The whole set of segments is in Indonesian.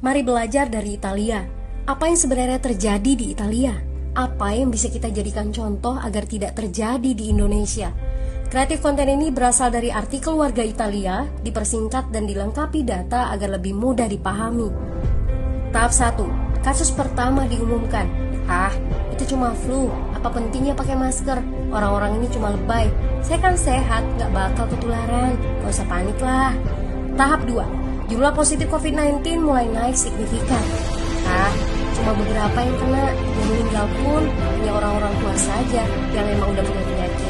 Mari belajar dari Italia. Apa yang sebenarnya terjadi di Italia? Apa yang bisa kita jadikan contoh agar tidak terjadi di Indonesia? Kreatif konten ini berasal dari artikel warga Italia, dipersingkat dan dilengkapi data agar lebih mudah dipahami. Tahap 1. Kasus pertama diumumkan. Itu cuma flu. Apa pentingnya pakai masker? Orang-orang ini cuma lebay. Saya kan sehat, gak bakal ketularan. Gak usah panik lah. Tahap 2. Jumlah positif COVID-19 mulai naik signifikan. Cuma beberapa yang kena. Yang meninggal pun hanya orang-orang tua saja yang emang udah punya penyakit.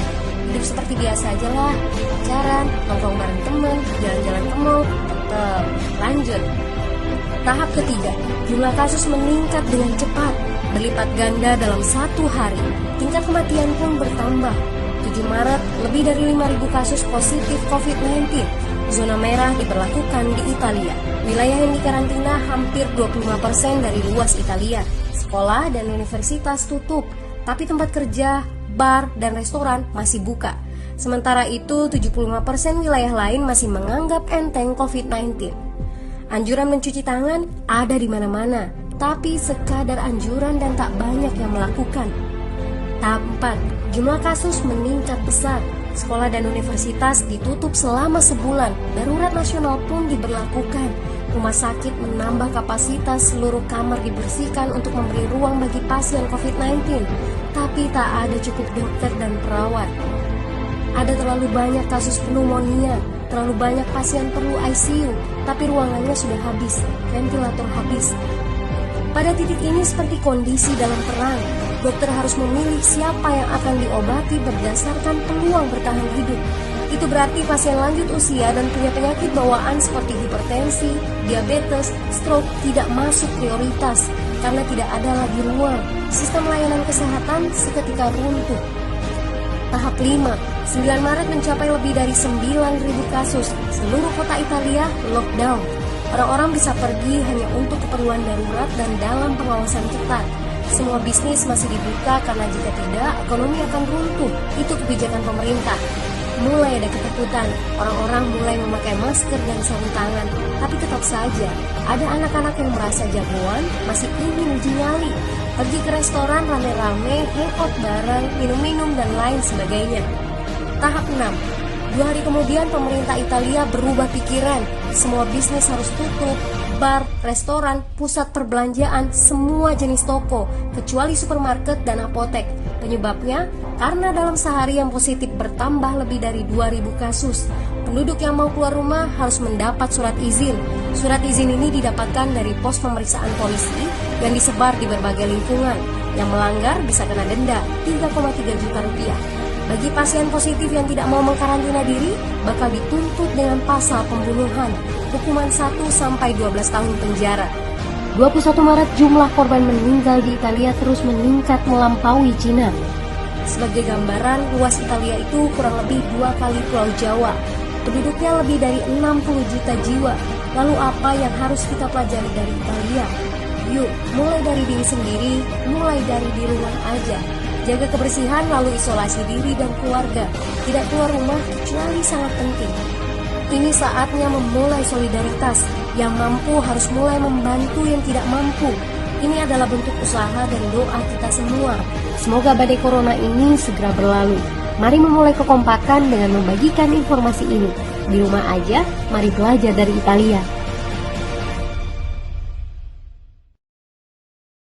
Hidup seperti biasa aja lah. Pacaran, nongkrong bareng temen, jalan-jalan ke mall, tetap lanjut. Tahap ketiga, jumlah kasus meningkat dengan cepat, berlipat ganda dalam 1 hari. Tingkat kematian pun bertambah. 7 Maret, lebih dari 5.000 kasus positif COVID-19. Zona merah diberlakukan di Italia. Wilayah yang dikarantina hampir 25% dari luas Italia. Sekolah dan universitas tutup, tapi tempat kerja, bar, dan restoran masih buka. Sementara itu, 75% wilayah lain masih menganggap enteng COVID-19. Anjuran mencuci tangan ada di mana-mana, tapi sekadar anjuran dan tak banyak yang melakukan. Tahap 4, jumlah kasus meningkat besar. Sekolah dan universitas ditutup selama sebulan. Darurat nasional pun diberlakukan. Rumah sakit menambah kapasitas, seluruh kamar dibersihkan untuk memberi ruang bagi pasien COVID-19. Tapi tak ada cukup dokter dan perawat. Ada terlalu banyak kasus pneumonia, terlalu banyak pasien perlu ICU, tapi ruangannya sudah habis, ventilator habis. Pada titik ini seperti kondisi dalam perang. Dokter harus memilih siapa yang akan diobati berdasarkan peluang bertahan hidup. Itu berarti pasien lanjut usia dan punya penyakit bawaan seperti hipertensi, diabetes, stroke tidak masuk prioritas karena tidak ada lagi ruang. Sistem layanan kesehatan seketika runtuh. Tahap 5, 9 Maret mencapai lebih dari 9.000 kasus. Seluruh kota Italia lockdown. Orang-orang bisa pergi hanya untuk keperluan darurat dan dalam pengawasan ketat. Semua bisnis masih dibuka karena jika tidak, ekonomi akan runtuh. Itu kebijakan pemerintah. Mulai ada ketakutan, orang-orang mulai memakai masker dan sarung tangan. Tapi tetap saja, ada anak-anak yang merasa jagoan, masih ingin uji nyali. Pergi ke restoran rame-rame, hangout bareng, minum-minum dan lain sebagainya. Tahap 6, 2 hari kemudian pemerintah Italia berubah pikiran. Semua bisnis harus tutup. Bar, restoran, pusat perbelanjaan, semua jenis toko, kecuali supermarket dan apotek. Penyebabnya, karena dalam sehari yang positif bertambah lebih dari 2.000 kasus. Penduduk yang mau keluar rumah harus mendapat surat izin. Surat izin ini didapatkan dari pos pemeriksaan polisi yang disebar di berbagai lingkungan. Yang melanggar bisa kena denda 3,3 juta rupiah. Bagi pasien positif yang tidak mau mengkarantina diri, bakal dituntut dengan pasal pembunuhan, hukuman 1-12 tahun penjara. 21 Maret jumlah korban meninggal di Italia terus meningkat melampaui Cina. Sebagai gambaran, luas Italia itu kurang lebih 2 kali Pulau Jawa. Penduduknya lebih dari 60 juta jiwa. Lalu apa yang harus kita pelajari dari Italia? Yuk, mulai dari diri sendiri, mulai dari di rumah aja. Jaga kebersihan lalu isolasi diri dan keluarga. Tidak keluar rumah kecuali sangat penting. Ini saatnya memulai solidaritas. Yang mampu harus mulai membantu yang tidak mampu. Ini adalah bentuk usaha dan doa kita semua. Semoga badai corona ini segera berlalu. Mari memulai kekompakan dengan membagikan informasi ini. Di rumah aja, mari belajar dari Italia.